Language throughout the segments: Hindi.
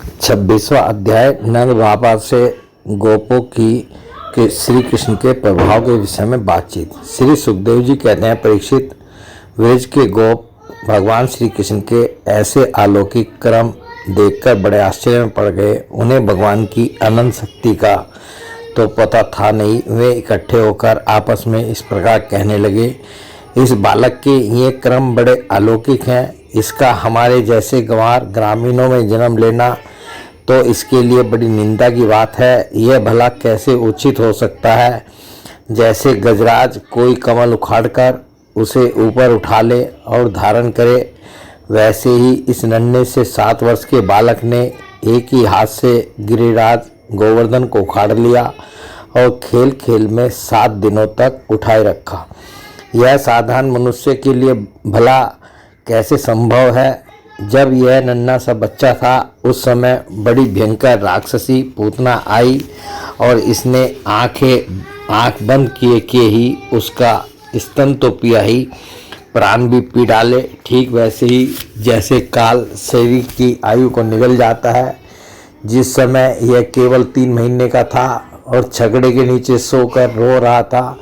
26वां अध्याय नंद बाबा से गोपों की के श्री कृष्ण के प्रभाव के विषय में बातचीत। श्री सुखदेव जी कहते हैं, परीक्षित, व्रज के गोप भगवान श्री कृष्ण के ऐसे अलौकिक कर्म देखकर बड़े आश्चर्य में पड़ गए। उन्हें भगवान की अनंत शक्ति का तो पता था नहीं। वे इकट्ठे होकर आपस में इस प्रकार कहने लगे, इस बालक के ये कर्म बड़े अलौकिक हैं। इसका हमारे जैसे गंवार ग्रामीणों में जन्म लेना तो इसके लिए बड़ी निंदा की बात है। यह भला कैसे उचित हो सकता है? जैसे गजराज कोई कमल उखाड़कर उसे ऊपर उठा ले और धारण करे, वैसे ही इस नन्हे से 7 वर्ष के बालक ने एक ही हाथ से गिरिराज गोवर्धन को उखाड़ लिया और खेल खेल में 7 दिनों तक उठाए रखा। यह साधारण मनुष्य के लिए भला कैसे संभव है? जब यह नन्हा सा बच्चा था, उस समय बड़ी भयंकर राक्षसी पूतना आई और इसने आंख बंद किए ही उसका स्तन तो पिया ही, प्राण भी पी डाले। ठीक वैसे ही जैसे काल शरीर की आयु को निगल जाता है। जिस समय यह केवल 3 महीने का था और छकड़े के नीचे सोकर रो रहा था,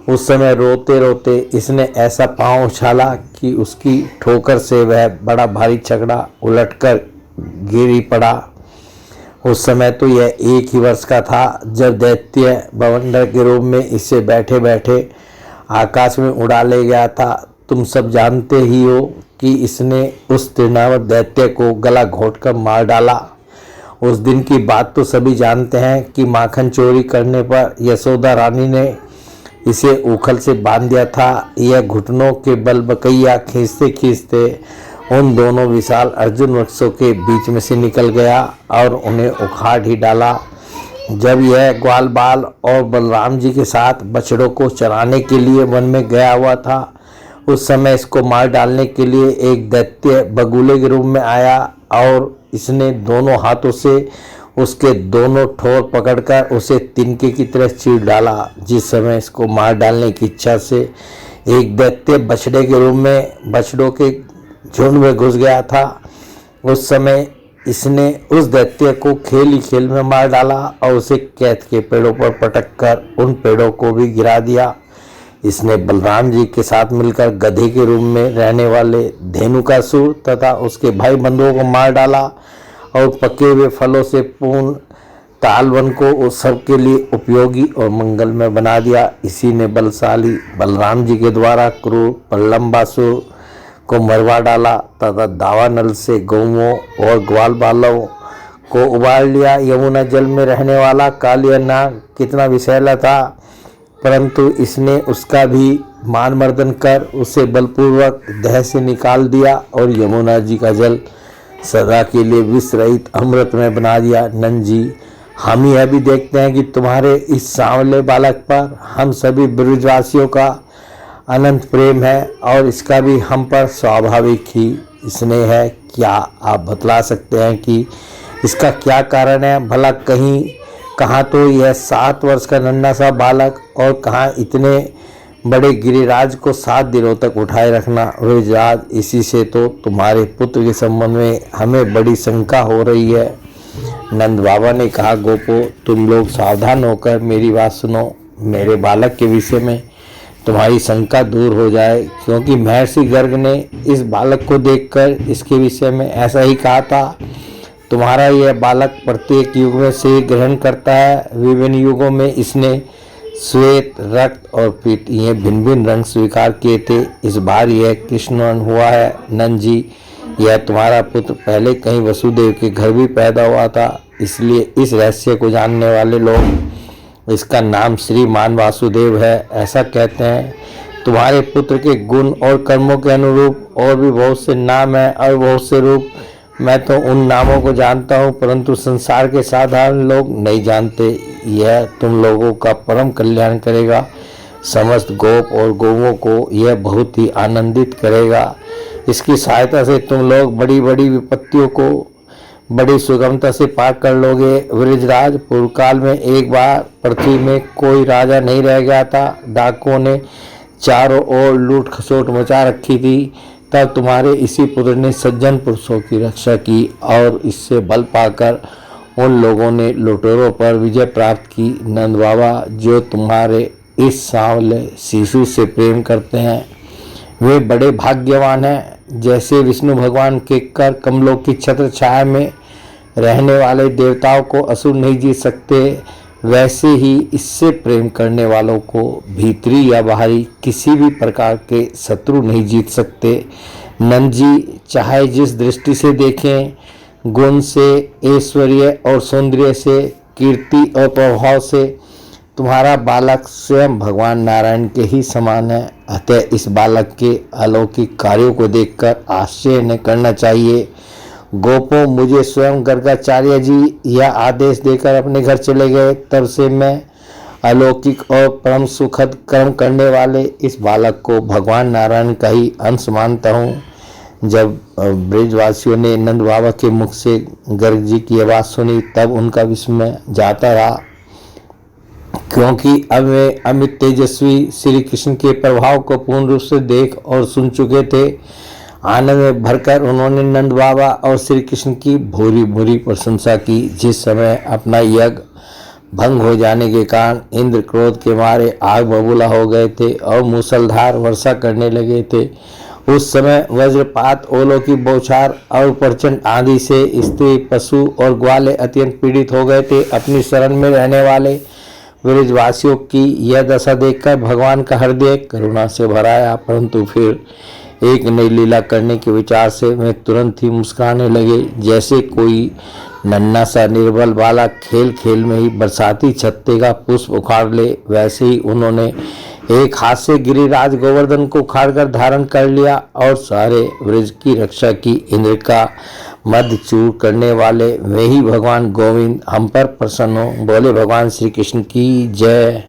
उस समय रोते रोते इसने ऐसा पांव उछाला कि उसकी ठोकर से वह बड़ा भारी छकड़ा उलटकर गिर ही पड़ा। उस समय तो यह 1 ही वर्ष का था जब दैत्य बवंडर के रूप में इसे बैठे बैठे आकाश में उड़ा ले गया था। तुम सब जानते ही हो कि इसने उस तृणावर्त दैत्य को गला घोंटकर मार डाला। उस दिन की बात तो सभी जानते हैं कि माखन चोरी करने पर यशोदा रानी ने इसे उखल से बांध दिया था। यह घुटनों के बल बकैया खींचते खींचते उन दोनों विशाल अर्जुन वृक्षों के बीच में से निकल गया और उन्हें उखाड़ ही डाला। जब यह ग्वाल बाल और बलराम जी के साथ बछड़ों को चराने के लिए वन में गया हुआ था, उस समय इसको मार डालने के लिए एक दैत्य बगुले के रूप में आया और इसने दोनों हाथों से उसके दोनों ठोर पकड़कर उसे तिनके की तरह चीर डाला। जिस समय इसको मार डालने की इच्छा से एक दैत्य बछड़े के रूप में बछड़ों के झुंड में घुस गया था, उस समय इसने उस दैत्य को खेल ही खेल में मार डाला और उसे कैथ के पेड़ों पर पटक कर उन पेड़ों को भी गिरा दिया। इसने बलराम जी के साथ मिलकर गधे के रूप में रहने वाले धेनुकासुर तथा उसके भाई बंधुओं को मार डाला और पके हुए फलों से पूर्ण तालवन को उस सब के लिए उपयोगी और मंगलमय बना दिया। इसी ने बलशाली बलराम जी के द्वारा क्रूर प्रलंबासुर को मरवा डाला तथा दावानल से गौओं और ग्वाल बालों को उबाल लिया। यमुना जल में रहने वाला कालिया नाग कितना विषैला था, परंतु इसने उसका भी मान मर्दन कर उसे बलपूर्वक दह से निकाल दिया और यमुना जी का जल सदा के लिए विष रहित अमृत में बना दिया। नंद जी, हम यह भी देखते हैं कि तुम्हारे इस सांवले बालक पर हम सभी ब्रजवासियों का अनंत प्रेम है और इसका भी हम पर स्वाभाविक ही स्नेह है। क्या आप बतला सकते हैं कि इसका क्या कारण है? भला कहाँ तो यह 7 वर्ष का नन्हा सा बालक और कहाँ इतने बड़े गिरिराज को 7 दिनों तक उठाए रखना। व्रजराज, इसी से तो तुम्हारे पुत्र के संबंध में हमें बड़ी शंका हो रही है। नंद बाबा ने कहा, गोपो, तुम लोग सावधान होकर मेरी बात सुनो। मेरे बालक के विषय में तुम्हारी शंका दूर हो जाए, क्योंकि महर्षि गर्ग ने इस बालक को देखकर इसके विषय में ऐसा ही कहा था। तुम्हारा यह बालक प्रत्येक युग में से ग्रहण करता है। विभिन्न युगों में इसने श्वेत, रक्त और पीत ये भिन्न भिन्न रंग स्वीकार किए थे। इस बार यह कृष्ण हुआ है। नंद जी, यह तुम्हारा पुत्र पहले कहीं वसुदेव के घर भी पैदा हुआ था, इसलिए इस रहस्य को जानने वाले लोग इसका नाम श्रीमान वासुदेव है ऐसा कहते हैं। तुम्हारे पुत्र के गुण और कर्मों के अनुरूप और भी बहुत से नाम हैं और बहुत से रूप। मैं तो उन नामों को जानता हूँ, परंतु संसार के साधारण लोग नहीं जानते। यह तुम लोगों का परम कल्याण करेगा। समस्त गोप और गौओं को यह बहुत ही आनंदित करेगा। इसकी सहायता से तुम लोग बड़ी बड़ी विपत्तियों को बड़ी सुगमता से पार कर लोगे। व्रजराज, पूर्व काल में एक बार पृथ्वी में कोई राजा नहीं रह गया था। डाकुओं ने चारों ओर लूट खसोट मचा रखी थी। तब तुम्हारे इसी पुत्र ने सज्जन पुरुषों की रक्षा की और इससे बल पाकर उन लोगों ने लुटेरों पर विजय प्राप्त की। नंद बाबा, जो तुम्हारे इस सांवले शिशु से प्रेम करते हैं वे बड़े भाग्यवान हैं। जैसे विष्णु भगवान के कर कमलों की छत्र छाया में रहने वाले देवताओं को असुर नहीं जीत सकते, वैसे ही इससे प्रेम करने वालों को भीतरी या बाहरी किसी भी प्रकार के शत्रु नहीं जीत सकते। नंद जी, चाहे जिस दृष्टि से देखें, गुण से, ऐश्वर्य और सौंदर्य से, कीर्ति और प्रभाव से तुम्हारा बालक स्वयं भगवान नारायण के ही समान है। अतः इस बालक के अलौकिक कार्यों को देखकर आश्चर्य न करना चाहिए। गोपों, मुझे स्वयं गर्गाचार्य जी यह आदेश देकर अपने घर चले गए, तब से मैं अलौकिक और परम सुखद कर्म करने वाले इस बालक को भगवान नारायण का ही अंश मानता हूँ। जब ब्रजवासियों ने नंद बाबा के मुख से गर्ग जी की आवाज़ सुनी तब उनका विस्मय जाता रहा, क्योंकि अब वे अमित तेजस्वी श्री कृष्ण के प्रभाव को पूर्ण रूप से देख और सुन चुके थे। आनंद में भरकर उन्होंने नंद बाबा और श्री कृष्ण की भूरी भूरी प्रशंसा की। जिस समय अपना यज्ञ भंग हो जाने के कारण इंद्र क्रोध के मारे आग बबूला हो गए थे और मूसलधार वर्षा करने लगे थे, उस समय वज्रपात, ओलों की बौछार और प्रचंड आंधी से स्त्री, पशु और ग्वाले अत्यंत पीड़ित हो गए थे। अपनी शरण में रहने वाले ब्रजवासियों की यह दशा देखकर भगवान का हृदय करुणा से भराया, परंतु फिर एक नई लीला करने के विचार से वे तुरंत ही मुस्कुराने लगे। जैसे कोई नन्हा सा निर्बल बालक खेल खेल में ही बरसाती छत्ते का पुष्प उखाड़ ले, वैसे ही उन्होंने एक हाथ से गिरिराज गोवर्धन को उखाड़कर धारण कर लिया और सारे ब्रज की रक्षा की। इंद्र का मद चूर करने वाले वे ही भगवान गोविंद हम पर प्रसन्न हो। बोले भगवान श्री कृष्ण की जय।